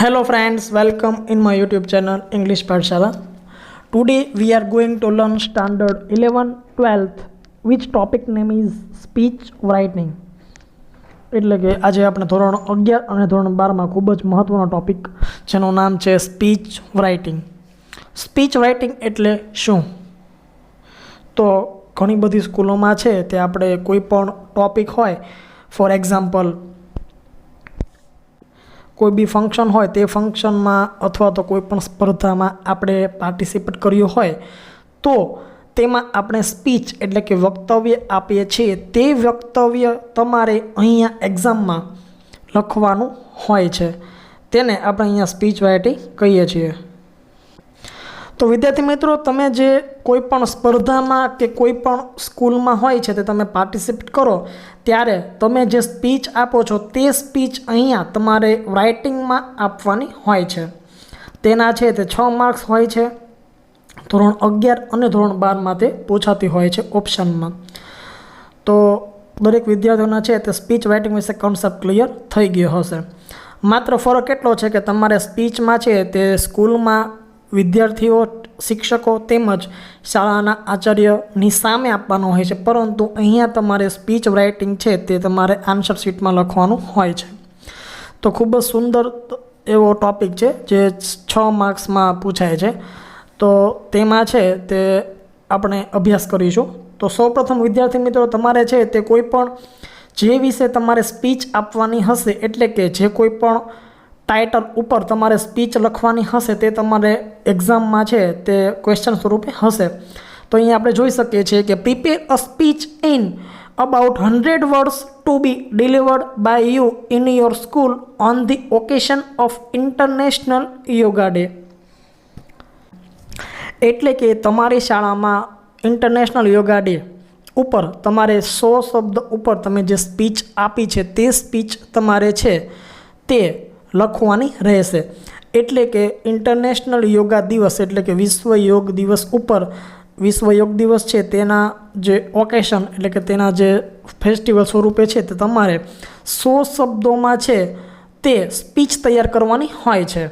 Hello friends, welcome in my YouTube channel English Pathshala. Today we are going to learn standard 11 12th which topic name is speech writing. એટલે કે આજે આપણે ધોરણ 11 અને ધોરણ 12 માં ખૂબ જ મહત્વનો ટોપિક જેનું નામ છે સ્પીચ રાઇટિંગ. સ્પીચ રાઇટિંગ એટલે શું? તો ઘણી બધી સ્કૂલોમાં છે તે આપણે કોઈ પણ ટોપિક હોય, ફોર એક્ઝામ્પલ કોઈ બી ફંક્શન હોય તે ફંક્શનમાં અથવા તો કોઈ પણ સ્પર્ધામાં આપણે પાર્ટિસિપેટ કર્યું હોય તો તેમાં આપણે સ્પીચ એટલે કે વક્તવ્ય આપીએ છીએ. તે વક્તવ્ય તમારે અહીંયા એક્ઝામમાં લખવાનું હોય છે, તેને આપણે અહીંયા સ્પીચ રાઇટિંગ કહીએ છીએ. તો વિદ્યાર્થી મિત્રો, તમે જે કોઈ પણ સ્પર્ધામાં કે કોઈ પણ સ્કૂલમાં હોય છે તે તમે પાર્ટિસિપેટ કરો ત્યારે તમે જે સ્પીચ આપો છો તે સ્પીચ અહીંયા તમારે રાઇટિંગમાં આપવાની હોય છે. તેના છે તે 6 માર્ક્સ હોય છે. ધોરણ 11 અને ધોરણ 12માં તે પૂછાતી હોય છે ઓપ્શનમાં. તો દરેક વિદ્યાર્થીઓના છે તે સ્પીચ રાઇટિંગ વિશે કોન્સેપ્ટ ક્લિયર થઈ ગયો હશે. માત્ર ફરક એટલો છે કે તમારે સ્પીચમાં છે તે સ્કૂલમાં વિદ્યાર્થીઓ, શિક્ષકો તેમજ શાળાના આચાર્યની સામે આપવાનો હોય છે, પરંતુ અહીંયા તમારે સ્પીચ રાઇટિંગ છે તે તમારે આન્સર શીટમાં લખવાનું હોય છે. તો ખૂબ જ સુંદર એવો ટૉપિક છે જે 6 માર્ક્સમાં પૂછાય છે. તો તેમાં છે તે આપણે અભ્યાસ કરીશું. તો સૌપ્રથમ વિદ્યાર્થી મિત્રો, તમારે છે તે કોઈ પણ જે વિશે તમારે સ્પીચ આપવાની હશે, એટલે કે જે કોઈ પણ ટાઇટલ ઉપર તમારે સ્પીચ લખવાની હશે તે તમારે એક્ઝામમાં છે તે ક્વેશ્ચન સ્વરૂપે હશે. તો અહીંયા આપણે જોઈ શકીએ છીએ કે prepare a speech in about 100 words to be delivered by you in your school on the occasion of international yoga day. એટલે કે તમારી શાળામાં ઇન્ટરનેશનલ યોગા ડે ઉપર તમારે 100 શબ્દ ઉપર તમે જે સ્પીચ આપી છે તે સ્પીચ તમારે છે તે લખવાની રહેશે. એટલે કે ઇન્ટરનેશનલ યોગા દિવસ એટલે કે વિશ્વ યોગ દિવસ ઉપર, વિશ્વ યોગ દિવસ છે તેના જે ઓકેશન એટલે કે તેના જે ફેસ્ટિવલ સ્વરૂપે છે તે તમારે 100 શબ્દોમાં છે તે સ્પીચ તૈયાર કરવાની હોય છે.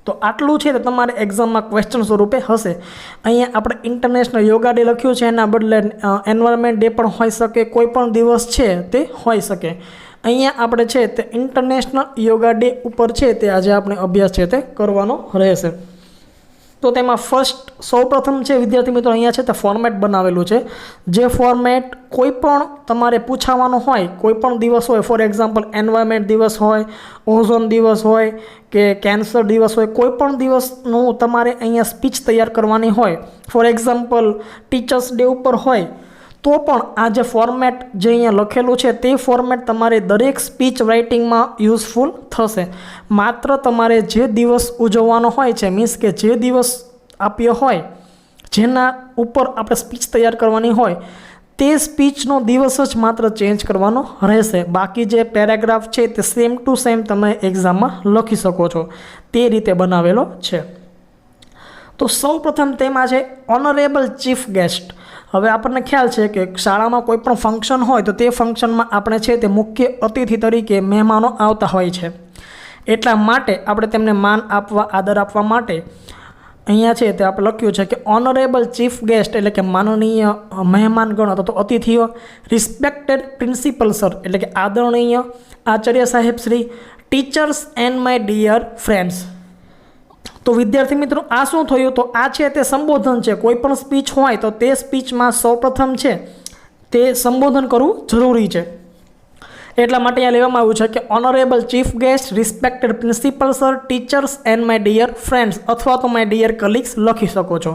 તો આટલું છે તે તમારે એક્ઝામમાં ક્વેશ્ચન સ્વરૂપે હશે. અહીંયા આપણે ઇન્ટરનેશનલ યોગા ડે લખ્યું છે, એના બદલે એન્વાયરમેન્ટ ડે પણ હોઈ શકે, કોઈ પણ દિવસ છે તે હોઈ શકે. અહીંયા આપણે છે તે ઇન્ટરનેશનલ યોગા ડે ઉપર છે તે આજે આપણે અભ્યાસ છે તે કરવાનો રહેશે. તો તેમાં સૌપ્રથમ છે વિદ્યાર્થી મિત્રો, અહીંયા છે તે ફોર્મેટ બનાવેલું છે. જે ફોર્મેટ કોઈ પણ તમારે પૂછાવાનો હોય, કોઈ પણ દિવસ હોય, ફોર એક્ઝામ્પલ એન્વાયરમેન્ટ દિવસ હોય, ઓઝોન દિવસ હોય કે કેન્સર દિવસ હોય, કોઈ પણ દિવસનું તમારે અહીંયા સ્પીચ તૈયાર કરવાની હોય, ફોર એક્ઝામ્પલ ટીચર્સ ડે ઉપર હોય, તો પણ આ જે ફોર્મેટ જે અહીંયા લખેલું છે તે ફોર્મેટ તમારે દરેક સ્પીચ રાઇટિંગમાં યુઝફુલ થશે. માત્ર તમારે જે દિવસ ઉજવવાનો હોય છે, મીન્સ કે જે દિવસ આપ્યો હોય જેના ઉપર આપણે સ્પીચ તૈયાર કરવાની હોય તે સ્પીચનો દિવસ જ માત્ર ચેન્જ કરવાનો રહેશે. બાકી જે પેરેગ્રાફ છે તે સેમ ટુ સેમ તમે એક્ઝામમાં લખી શકો છો, તે રીતે બનાવેલો છે. તો સૌપ્રથમ તેમાં છે ઓનરેબલ ચીફ ગેસ્ટ. હવે આપણને ખ્યાલ છે કે શાળામાં કોઈ પણ ફંક્શન હોય તો તે ફંક્શનમાં આપણે છે તે મુખ્ય અતિથિ તરીકે મહેમાનો આવતા હોય છે. એટલા માટે આપણે તેમને માન આપવા, આદર આપવા માટે અહીંયા છે તે આપણે લખ્યું છે કે ઓનરેબલ ચીફ ગેસ્ટ એટલે કે માનનીય મહેમાનગણ અથવા તો અતિથિઓ, રિસ્પેક્ટેડ પ્રિન્સિપલ સર એટલે કે આદરણીય આચાર્ય સાહેબ Shri, teachers and my dear friends. તો વિદ્યાર્થી મિત્રો, આ શું થયું? તો આ છે તે સંબોધન છે. કોઈ પણ સ્પીચ હોય તો તે સ્પીચમાં સૌપ્રથમ છે તે સંબોધન કરવું જરૂરી છે. એટલા માટે અહીંયા લેવામાં આવ્યું છે કે honourable chief guest, respected principal sir, teachers and my dear friends અથવા તો માય ડિયર કલીગ્સ લખી શકો છો.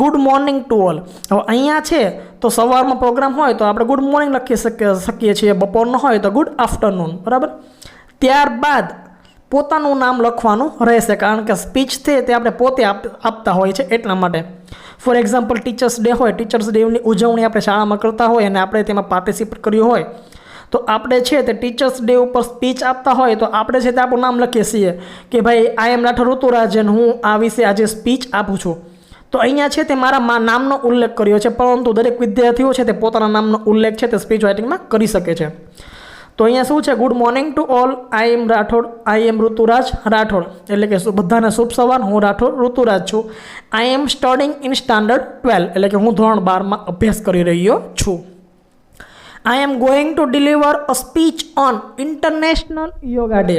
Good morning to all. હવે અહીંયા છે તો સવારમાં પ્રોગ્રામ હોય તો આપણે ગુડ મોર્નિંગ લખી શકીએ છીએ, બપોરનો હોય તો ગુડ આફ્ટરનૂન, બરાબર. ત્યારબાદ પોતાનું નામ લખવાનું રહેશે, કારણ કે સ્પીચ છે તે આપણે પોતે આપતા હોય છે એટલા માટે. ફોર એક્ઝામ્પલ ટીચર્સ ડે હોય, ટીચર્સ ડેની ઉજવણી આપણે શાળામાં કરતા હોય અને આપણે તેમાં પાર્ટિસિપેટ કર્યું હોય તો આપણે છે તે ટીચર્સ ડે ઉપર સ્પીચ આપતા હોય તો આપણે છે તે આપણું નામ લખીએ છીએ કે ભાઈ આઈ એમ રાઠોડ ઋતુરાજન, હું આ વિશે આજે સ્પીચ આપું છું. તો અહીંયા છે તે મારા નામનો ઉલ્લેખ કર્યો છે, પરંતુ દરેક વિદ્યાર્થીઓ છે તે પોતાના નામનો ઉલ્લેખ છે તે સ્પીચ રાઇટિંગમાં કરી શકે છે. તો અહીંયા શું છે, good morning to all, I am Rathod, આઈ એમ ઋતુરાજ રાઠોડ, એટલે કે બધાને શુભ સવાર, હું રાઠોડ ઋતુરાજ છું. I am studying in standard 12, એટલે કે હું ધોરણ 12માં અભ્યાસ કરી રહ્યો છું. I am going to deliver a speech on International yoga day,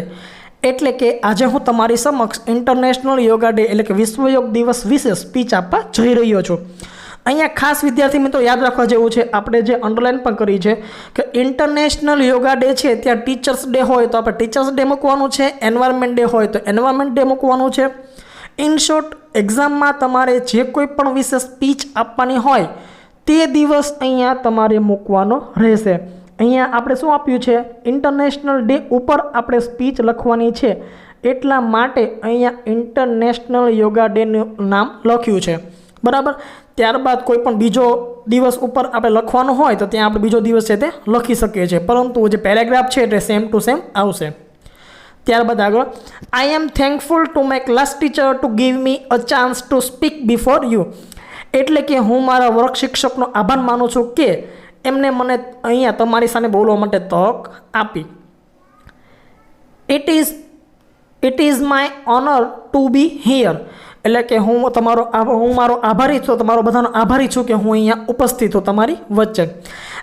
એટલે કે આજે હું તમારી સમક્ષ ઇન્ટરનેશનલ યોગા ડે એટલે કે વિશ્વ યોગ દિવસ વિશે સ્પીચ આપવા જઈ રહ્યો છું. અહીંયા ખાસ વિદ્યાર્થી મિત્રો યાદ રાખવા જેવું છે, આપણે જે અંડરલાઇન પણ કરી છે કે ઇન્ટરનેશનલ યોગા ડે છે ત્યાં ટીચર્સ ડે હોય તો આપણે ટીચર્સ ડે મૂકવાનું છે, એન્વાયરમેન્ટ ડે હોય તો એન્વાયરમેન્ટ ડે મૂકવાનું છે. ઇન શોર્ટ, એક્ઝામમાં તમારે જે કોઈ પણ વિશે સ્પીચ આપવાની હોય તે દિવસ અહીંયા તમારે મૂકવાનો રહેશે. અહીંયા આપણે શું આપ્યું છે, ઇન્ટરનેશનલ ડે ઉપર આપણે સ્પીચ લખવાની છે, એટલા માટે અહીંયા ઇન્ટરનેશનલ યોગા ડેનું નામ લખ્યું છે, બરાબર. ત્યારબાદ કોઈ પણ બીજો દિવસ ઉપર આપણે લખવાનું હોય તો ત્યાં આપણે બીજો દિવસ છે તે લખી શકીએ છીએ, પરંતુ જે પેરેગ્રાફ છે તે સેમ ટુ સેમ આવશે. ત્યારબાદ આગળ, I am thankful to my class teacher to give me a chance to speak before you, એટલે કે હું મારા વર્ગ શિક્ષકનો આભાર માનું છું કે એમને મને અહીંયા તમારી સામે બોલવા માટે તક આપી. It is my honour to be here, એટલે કે હું મારો આભારી છું, તમારો બધાનો આભારી છું કે હું અહીંયા ઉપસ્થિત છું તમારી વચ્ચે.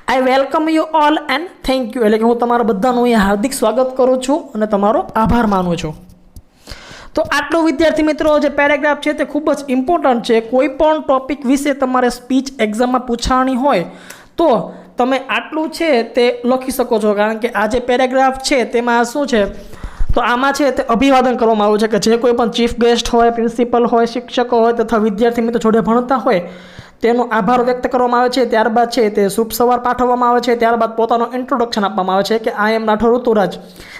આઈ welcome you all and thank you, એટલે કે હું તમારા બધાનું અહીંયા હાર્દિક સ્વાગત કરું છું અને તમારો આભાર માનું છું. તો આટલું વિદ્યાર્થી મિત્રો જે પેરેગ્રાફ છે તે ખૂબ જ ઇમ્પોર્ટન્ટ છે. કોઈ પણ ટોપિક વિશે તમારે સ્પીચ એક્ઝામમાં પૂછાવાની હોય તો તમે આટલું છે તે લખી શકો છો, કારણ કે આ જે પેરેગ્રાફ છે તેમાં શું છે, તો આમાં છે તે અભિવાદન કરવામાં આવ્યું છે કે જે કોઈ પણ ચીફ ગેસ્ટ હોય, પ્રિન્સિપલ હોય, શિક્ષકો હોય તથા વિદ્યાર્થી મિત્રો જોડે ભણતા હોય તેનો આભાર વ્યક્ત કરવામાં આવે છે. ત્યારબાદ છે તે શુભ સવાર પાઠવવામાં આવે છે. ત્યારબાદ પોતાનું ઇન્ટ્રોડક્શન આપવામાં આવે છે કે આઈ એમ રાઠોડ ઋતુરાજ,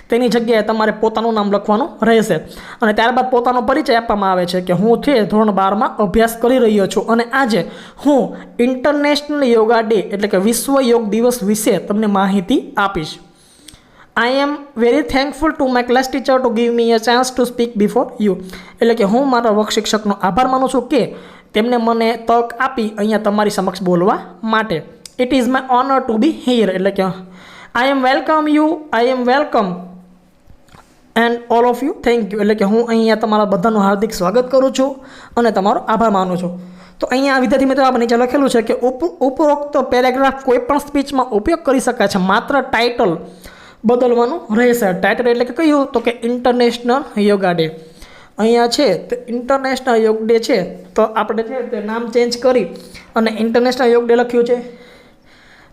તેની જગ્યાએ તમારે પોતાનું નામ લખવાનું રહેશે. અને ત્યારબાદ પોતાનો પરિચય આપવામાં આવે છે કે હું છે ધોરણ 12માં અભ્યાસ કરી રહ્યો છું અને આજે હું ઇન્ટરનેશનલ યોગા ડે એટલે કે વિશ્વ યોગ દિવસ વિશે તમને માહિતી આપીશ. I am very thankful to my class teacher to give me a chance to speak before you, એટલે કે હું મારા વર્ગ શિક્ષકનો આભાર માનું છું કે તેમને મને તક આપી અહીંયા તમારી સમક્ષ બોલવા માટે. It is my honour to be here, એટલે કે I am welcome and all of you thank you, એટલે કે હું અહીંયા તમારા બધાનું હાર્દિક સ્વાગત કરું છું અને તમારો આભાર માનું છું. તો અહીંયા વિદ્યાર્થી મિત્રો આપણે નીચે લખેલું છે કે ઉપરોક્ત પેરેગ્રાફ કોઈ પણ સ્પીચમાં ઉપયોગ કરી શકાય છે, માત્ર ટાઇટલ બદલવાનું રહેશે. ટાઇટલ એટલે કે કયું, તો કે ઇન્ટરનેશનલ યોગા ડે. અહીંયા છે તે ઇન્ટરનેશનલ યોગ ડે છે તો આપણે છે તે નામ ચેન્જ કરી અને ઇન્ટરનેશનલ યોગ ડે લખ્યું છે.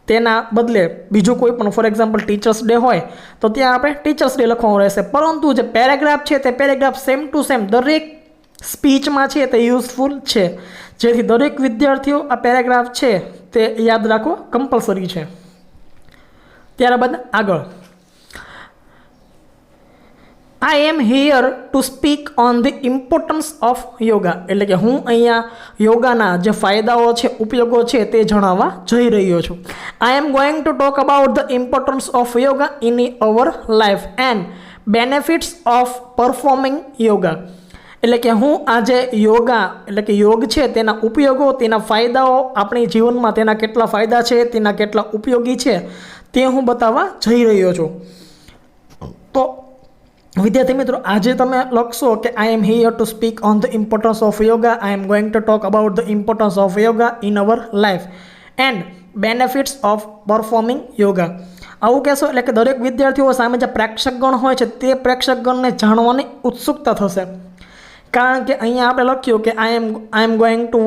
તેના બદલે બીજું કોઈ પણ ફોર એક્ઝામ્પલ ટીચર્સ ડે હોય તો ત્યાં આપણે ટીચર્સ ડે લખવાનું રહેશે. પરંતુ જે પેરેગ્રાફ છે તે પેરેગ્રાફ સેમ ટુ સેમ દરેક સ્પીચમાં છે તે યુઝફુલ છે, જેથી દરેક વિદ્યાર્થીઓ આ પેરેગ્રાફ છે તે યાદ રાખવો કમ્પલસરી છે. ત્યારબાદ આગળ, I am here to speak on the importance of yoga, એટલે કે હું અહીંયા યોગાના જે ફાયદાઓ છે, ઉપયોગો છે તે જણાવવા જઈ રહ્યો છું. I am going to talk about the importance of yoga in our life and benefits of performing yoga, એટલે કે હું આજે યોગા એટલે કે યોગ છે તેના ઉપયોગો, તેના ફાયદાઓ, આપણી જીવનમાં તેના કેટલા ફાયદા છે, તેના કેટલા ઉપયોગી છે તે હું બતાવવા જઈ રહ્યો છું. તો વિદ્યાર્થી મિત્રો આજે તમે લખશો કે I am here to speak on the importance of yoga, I am going to talk about the importance of yoga in our life and benefits of performing yoga. આવું કહેશો એટલે કે દરેક વિદ્યાર્થીઓ સામે જે પ્રેક્ષકગણ હોય છે તે પ્રેક્ષકગણને જાણવાની ઉત્સુકતા થશે, કારણ કે અહીંયા આપણે લખ્યું કે I am going to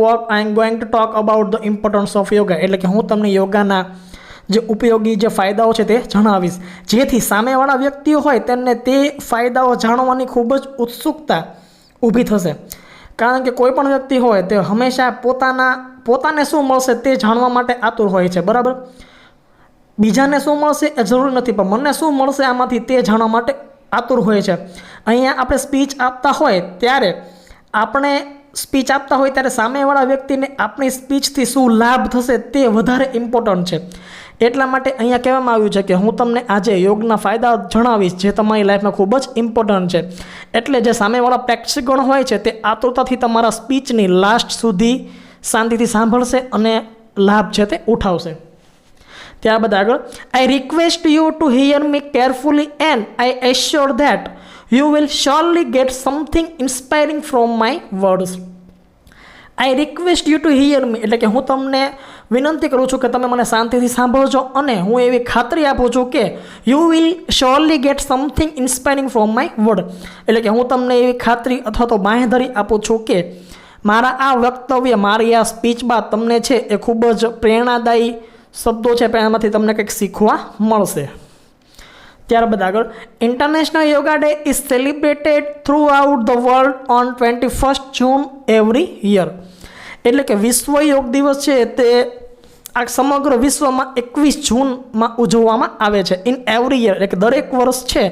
talk about the importance of yoga, એટલે કે હું તમને યોગાના જે ઉપયોગી જે ફાયદાઓ છે તે જણાવીશ, જેથી સામેવાળા વ્યક્તિઓ હોય તેમને તે ફાયદાઓ જાણવાની ખૂબ જ ઉત્સુકતા ઊભી થશે. કારણ કે કોઈ પણ વ્યક્તિ હોય તે હંમેશા પોતાને શું મળશે તે જાણવા માટે આતુર હોય છે, બરાબર. બીજાને શું મળશે એ જરૂરી નથી, પણ મને શું મળશે આમાંથી તે જાણવા માટે આતુર હોય છે. અહીંયા આપણે સ્પીચ આપતા હોય ત્યારે સામેવાળા વ્યક્તિને આપણી સ્પીચથી શું લાભ થશે તે વધારે ઇમ્પોર્ટન્ટ છે. એટલા માટે અહીંયા કહેવામાં આવ્યું છે કે હું તમને આજે યોગના ફાયદા જણાવીશ જે તમારી લાઈફમાં ખૂબ જ ઇમ્પોર્ટન્ટ છે. એટલે જે સામેવાળા પ્રેક્ષકગણ હોય છે તે આતુરતાથી તમારા સ્પીચની લાસ્ટ સુધી શાંતિથી સાંભળશે અને લાભ છે તે ઉઠાવશે. ત્યારબાદ આગળ, I request you to hear me carefully and I assure that you will surely get something inspiring from my words. I request you to hear me એટલે કે હું તમને વિનંતી કરું છું કે તમે મને શાંતિથી સાંભળજો, અને હું એવી ખાતરી આપું છું કે you will surely get something inspiring from my word એટલે કે હું તમને એવી ખાતરી અથવા તો બાંહેધરી આપું છું કે મારા આ વક્તવ્ય, મારી આ સ્પીચ બાદ તમને છે એ ખૂબ જ પ્રેરણાદાયી શબ્દો છે, એમાંથી તમને કંઈક શીખવા મળશે. ત્યારબાદ આગળ, international yoga day is celebrated through out the world on 21 June every year એટલે કે વિશ્વ યોગ દિવસ છે તે આ સમગ્ર વિશ્વમાં 21 જૂનમાં ઉજવવામાં આવે છે. ઇન એવરી યર એટલે કે દરેક વર્ષ છે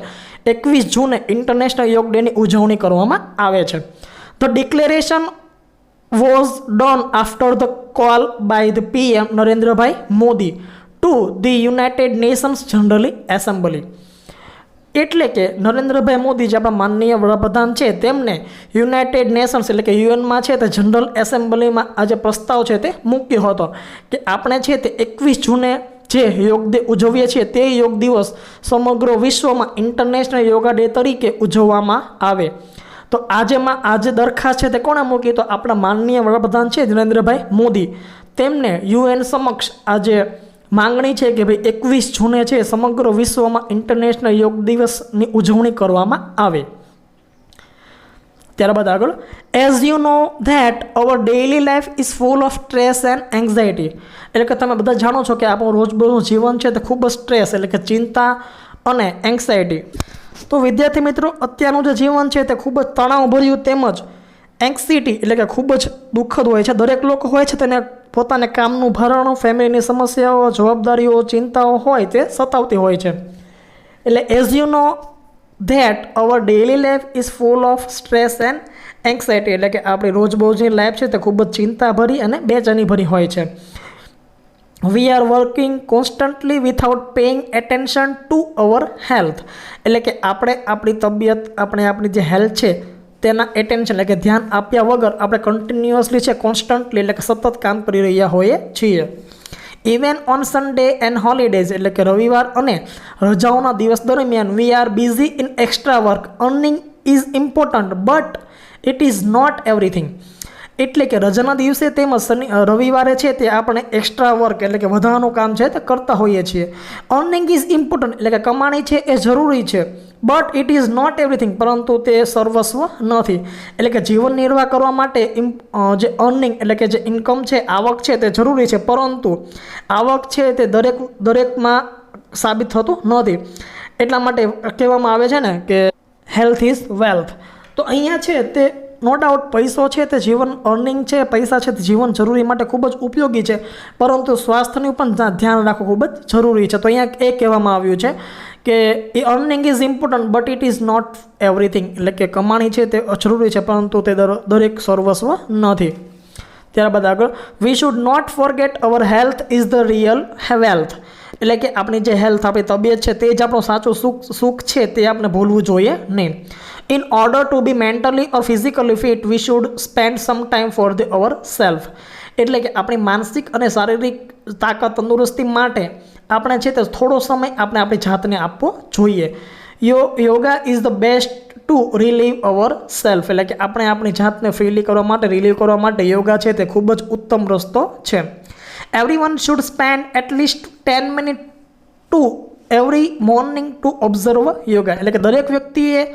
21 જૂને ઇન્ટરનેશનલ યોગ ડેની ઉજવણી કરવામાં આવે છે. The declaration was done after the call by the PM Narendrabhai Modi to the United Nations General Assembly એટલે કે નરેન્દ્રભાઈ મોદી જે આપણા માનનીય વડાપ્રધાન છે તેમને યુનાઇટેડ નેશન્સ એટલે કે યુએનમાં છે તે જનરલ એસેમ્બલીમાં આ જે પ્રસ્તાવ છે તે મૂક્યો હતો કે આપણે છે તે 21 જૂને જે યોગ ડે ઉજવીએ છીએ તે યોગ દિવસ સમગ્ર વિશ્વમાં ઇન્ટરનેશનલ યોગા ડે તરીકે ઉજવવામાં આવે. તો આજે દરખાસ્ત છે તે કોણે મૂકી? તો આપણા માનનીય વડાપ્રધાન છે નરેન્દ્રભાઈ મોદી, તેમને યુએન સમક્ષ આજે માંગણી છે કે ભાઈ 21 જૂને છે સમગ્ર વિશ્વમાં ઇન્ટરનેશનલ યોગ દિવસની ઉજવણી કરવામાં આવે. ત્યારબાદ આગળ, as you know that our daily life is full of stress and anxiety એટલે કે તમે બધા જાણો છો કે આપણું રોજબરોજનું જીવન છે તે ખૂબ જ સ્ટ્રેસ એટલે કે ચિંતા અને એન્ઝાયટી. તો વિદ્યાર્થી મિત્રો, અત્યારનું જે જીવન છે તે ખૂબ જ તણાવભર્યું તેમજ એન્ઝાયટી એટલે કે ખૂબ જ દુઃખદ હોય છે. દરેક લોકો હોય છે તેને પોતાને કામનું ભારણ, ફેમિલીની સમસ્યાઓ, જવાબદારીઓ, ચિંતાઓ હોય તે સતાવતી હોય છે. એટલે as you know that our daily life is full of stress and anxiety એટલે કે આપણી રોજબરોજની લાઈફ છે તે ખૂબ જ ચિંતાભરી અને બેચેનીભરી હોય છે. We are working constantly without paying attention to our health એટલે કે આપણે આપણી તબિયત, આપણી જે હેલ્થ છે તેના એટેન્શન એટલે કે ધ્યાન આપ્યા વગર આપણે કન્ટિન્યુઅસલી છે કોન્સ્ટન્ટલી એટલે કે સતત કામ કરી રહ્યા હોઈએ છીએ. Even on Sunday and holidays એટલે કે રવિવાર અને રજાઓના દિવસ દરમિયાન we are busy in extra work. Earning is important but it is not everything એટલે કે રજાના દિવસે તેમજ રવિવારે છે તે આપણે એક્સ્ટ્રા વર્ક એટલે કે વધારાનું કામ છે તે કરતા હોઈએ છીએ. અર્નિંગ ઇઝ ઇમ્પોર્ટન્ટ એટલે કે કમાણી છે એ જરૂરી છે, but it is not everything પરંતુ તે સર્વસ્વ નથી. એટલે કે જીવન નિર્વાહ કરવા માટે જે અર્નિંગ એટલે કે જે ઇન્કમ છે, આવક છે તે જરૂરી છે, પરંતુ આવક છે તે દરેકમાં સાબિત થતું નથી. એટલા માટે કહેવામાં આવે છે ને કે હેલ્થ ઇઝ વેલ્થ. તો અહીંયા છે તે નો ડાઉટ પૈસો છે તે જીવન, અર્નિંગ છે, પૈસા છે તે જીવન જરૂરી માટે ખૂબ જ ઉપયોગી છે, પરંતુ સ્વાસ્થ્યનું પણ ધ્યાન રાખવું ખૂબ જ જરૂરી છે. તો અહીંયા એ કહેવામાં આવ્યું છે કે a earning is important but it is not everything એટલે કે કમાણી છે તે જરૂરી છે પરંતુ તે દરેક સર્વસ્વ નથી. ત્યારબાદ આગળ, we should not forget our health is the real wealth એટલે કે આપણી જે હેલ્થ, આપણી તબિયત છે તે જ આપણું સાચું સુખ છે, તે આપણે ભૂલવું જોઈએ નહીં. In order to be mentally or physically fit, we should spend some time for our self એટલે કે આપણી માનસિક અને શારીરિક તાકાત, તંદુરસ્તી માટે આપણે છે તે થોડો સમય આપણે આપણી જાતને આપવો જોઈએ. Yoga is the best two relieve our self એટલે કે આપણે આપણી જાતને ફ્રીલી કરવા માટે, રિલીવ કરવા માટે યોગા છે તે ખૂબ જ ઉત્તમ રસ્તો છે. Everyone should spend at least 10 minute two every morning to observe yoga એટલે કે દરેક વ્યક્તિએ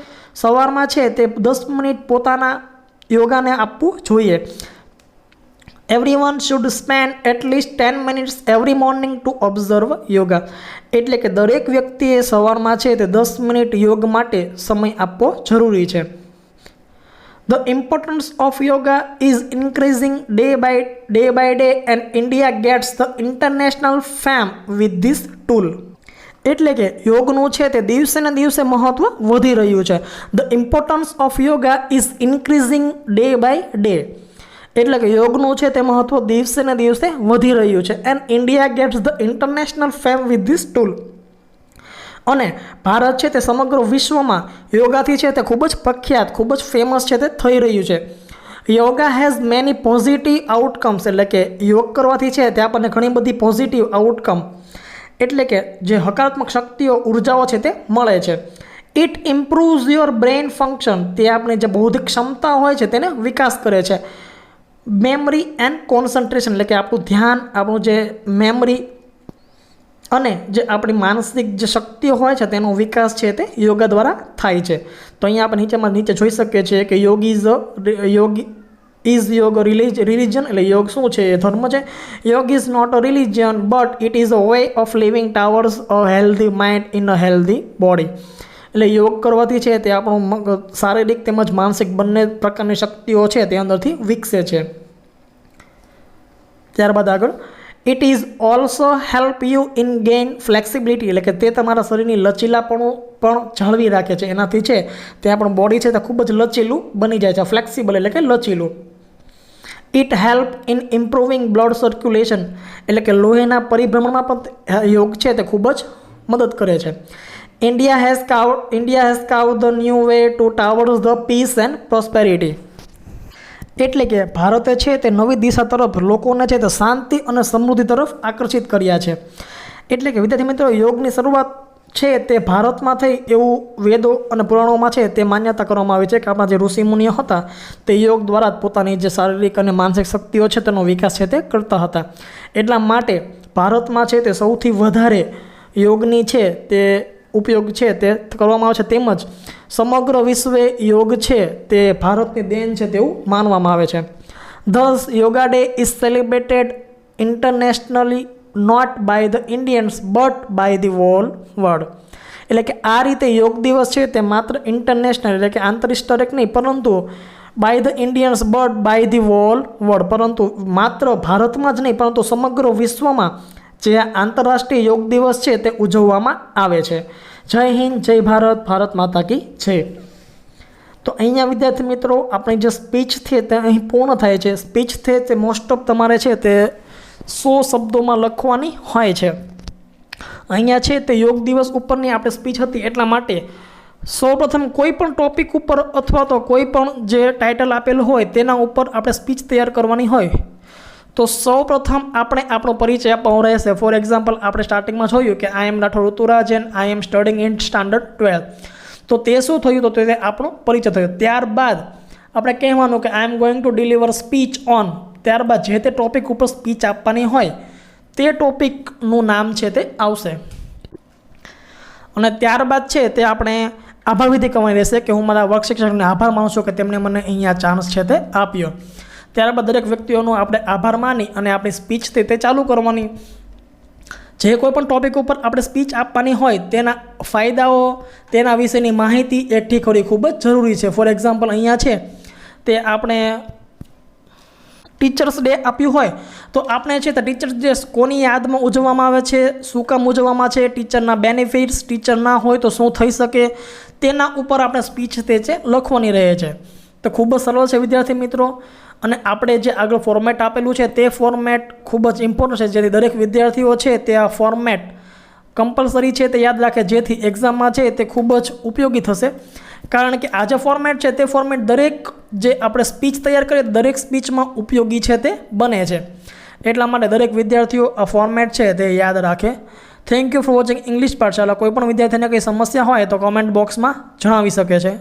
સવારમાં છે તે 10 મિનિટ પોતાના યોગાને આપવું જોઈએ. Everyone should spend at least 10 minutes every morning to observe yoga એટલે કે દરેક વ્યક્તિએ સવારમાં છે તે 10 મિનિટ યોગ માટે સમય આપવો જરૂરી છે. The importance of yoga is increasing day by day and India gets the international fame with this tool એટલે કે યોગનું છે તે દિવસે ને દિવસે મહત્ત્વ વધી રહ્યું છે. The importance of yoga is increasing day by day એટલે કે યોગનું છે તે મહત્ત્વ દિવસે ને દિવસે વધી રહ્યું છે. And India gets the international fame with this tool અને ભારત છે તે સમગ્ર વિશ્વમાં યોગાથી છે તે ખૂબ જ પ્રખ્યાત, ખૂબ જ ફેમસ છે તે થઈ રહ્યું છે. Yoga has many positive outcomes એટલે કે યોગ કરવાથી છે તે આપણને ઘણી બધી પોઝિટિવ આઉટકમ એટલે કે જે હકારાત્મક શક્તિઓ ઉર્જાઓ છે તે મળે છે. ઇટ ઇમ્પ્રૂવ્સ યોર બ્રેઇન ફંક્શન, તે આપણી જે બૌદ્ધિક ક્ષમતા હોય છે તેને વિકાસ કરે છે. મેમરી એન્ડ કોન્સન્ટ્રેશન, એટલે કે આપણું ધ્યાન, આપણું જે મેમરી અને જે આપણી માનસિક જે શક્તિઓ હોય છે તેનો વિકાસ છે તે યોગા દ્વારા થાય છે. તો અહીંયા આપણે નીચે જોઈ શકીએ છીએ કે યોગ રિલિજન, એટલે યોગ શું છે? એ ધર્મ છે. Yoga is not a religion but it is a way of living towards a healthy mind in a healthy body. એટલે યોગ કરવાથી છે તે આપણું શારીરિક તેમજ માનસિક બંને પ્રકારની શક્તિઓ છે તે અંદરથી વિકસે છે. ત્યારબાદ આગળ, it is also help you in gain flexibility, એટલે કે તે તમારા શરીરની લચીલાપણું પણ જાળવી રાખે છે. એનાથી છે તે આપણું બોડી છે તે ખૂબ જ લચીલું બની જાય છે. ફ્લેક્સિબલ એટલે કે લચીલું. It help in improving blood circulation, એટલે કે લોહીના પરિભ્રમણમાં પણ યોગ છે તે ખૂબ જ મદદ કરે છે. India has carved the new way to towards the peace and prosperity. એટલે કે ભારતે છે તે નવી દિશા તરફ લોકોને છે તે શાંતિ અને સમૃદ્ધિ તરફ આકર્ષિત કર્યા છે. એટલે કે વિદ્યાર્થી મિત્રો, યોગની શરૂઆત છે તે ભારતમાં થઈ એવું વેદો અને પુરાણોમાં છે તે માન્યતા કરવામાં આવી છે કે આપણા જે ઋષિમુનિઓ હતા તે યોગ દ્વારા જ પોતાની જે શારીરિક અને માનસિક શક્તિઓ છે તેનો વિકાસ છે તે કરતા હતા. એટલા માટે ભારતમાં છે તે સૌથી વધારે યોગની છે તે ઉપયોગ છે તે કરવામાં આવે છે. તેમજ સમગ્ર વિશ્વે યોગ છે તે ભારતની દેન છે તેવું માનવામાં આવે છે. Thus yoga day is celebrated internationally not by the Indians but by the whole world. એટલે કે આ રીતે યોગ દિવસ છે તે માત્ર ઇન્ટરનેશનલ એટલે કે આંતરરાષ્ટ્રીય નહીં, પરંતુ by the Indians but by the whole world, પરંતુ માત્ર ભારતમાં જ નહીં પરંતુ સમગ્ર વિશ્વમાં જે આંતરરાષ્ટ્રીય યોગ દિવસ છે તે ઉજવવામાં આવે છે. જય હિન્દ, જય ભારત, ભારત માતા કી જય. તો અહીંયા વિદ્યાર્થી મિત્રો આપણી જે સ્પીચ છે તે અહીં પૂર્ણ થાય છે. સ્પીચ છે તે મોસ્ટ ઓફ તમારે છે તે 100 શબ્દોમાં લખવાની હોય છે. અહીંયા છે તે યોગ દિવસ ઉપરની આપણે સ્પીચ હતી, એટલા માટે સૌપ્રથમ કોઈ પણ ટોપિક ઉપર અથવા તો કોઈ પણ જે ટાઇટલ આપેલું હોય તેના ઉપર આપણે સ્પીચ તૈયાર કરવાની હોય તો સૌપ્રથમ આપણે આપણો પરિચય આપવાનો રહેશે. ફોર એક્ઝામ્પલ, આપણે સ્ટાર્ટિંગમાં જોયું કે I am Rathod Ruturaj and I am studying in standard 12. તો તે શું થયું? તો તે આપણો પરિચય થયો. ત્યારબાદ આપણે કહેવાનું કે I am going to deliver speech on. ત્યારબાદ જે તે ટોપિક ઉપર સ્પીચ આપવાની હોય તે ટોપિકનું નામ છે તે આવશે. અને ત્યારબાદ છે તે આપણે આભાર વિધિ કહેવાની રહેશે કે હું મારા વર્ગ શિક્ષકને આભાર માનું છું કે તેમણે મને અહીંયા ચાન્સ છે તે આપ્યો. ત્યારબાદ દરેક વ્યક્તિઓનો આપણે આભાર માની અને આપણી સ્પીચ તે ચાલુ કરવાની. જે કોઈ પણ ટોપિક ઉપર આપણે સ્પીચ આપવાની હોય તેના ફાયદાઓ, તેના વિશેની માહિતી એકઠી કરવી ખૂબ જ જરૂરી છે. ફોર એક્ઝામ્પલ, અહીંયા છે તે આપણે ટીચર્સ ડે આપ્યું હોય તો આપણે છે તે ટીચર્સ ડે કોની યાદમાં ઉજવવામાં આવે છે, શું કામ ઉજવવામાં છે, ટીચરના બેનિફિટ્સ, ટીચર ના હોય તો શું થઈ શકે, તેના ઉપર આપણે સ્પીચ તે છે લખવાની રહે છે. તો ખૂબ જ સરળ છે વિદ્યાર્થી મિત્રો. અને આપણે જે આગળ ફોર્મેટ આપેલું છે તે ફોર્મેટ ખૂબ જ ઇમ્પોર્ટન્ટ છે, જેથી દરેક વિદ્યાર્થીઓ છે તે આ ફોર્મેટ કમ્પલસરી છે તે યાદ રાખે, જેથી એક્ઝામમાં છે તે ખૂબ જ ઉપયોગી થશે. કારણ કે આ જે ફોર્મેટ છે તે ફોર્મેટ દરેક જે આપણે સ્પીચ તૈયાર કરીએ દરેક સ્પીચમાં ઉપયોગી છે તે બને છે. એટલા માટે દરેક વિદ્યાર્થીઓ આ ફોર્મેટ છે તે યાદ રાખે. Thank you for watching English Pathshala. કોઈ પણ વિદ્યાર્થીને કંઈ સમસ્યા હોય તો કોમેન્ટ બોક્સમાં જણાવી શકે છે.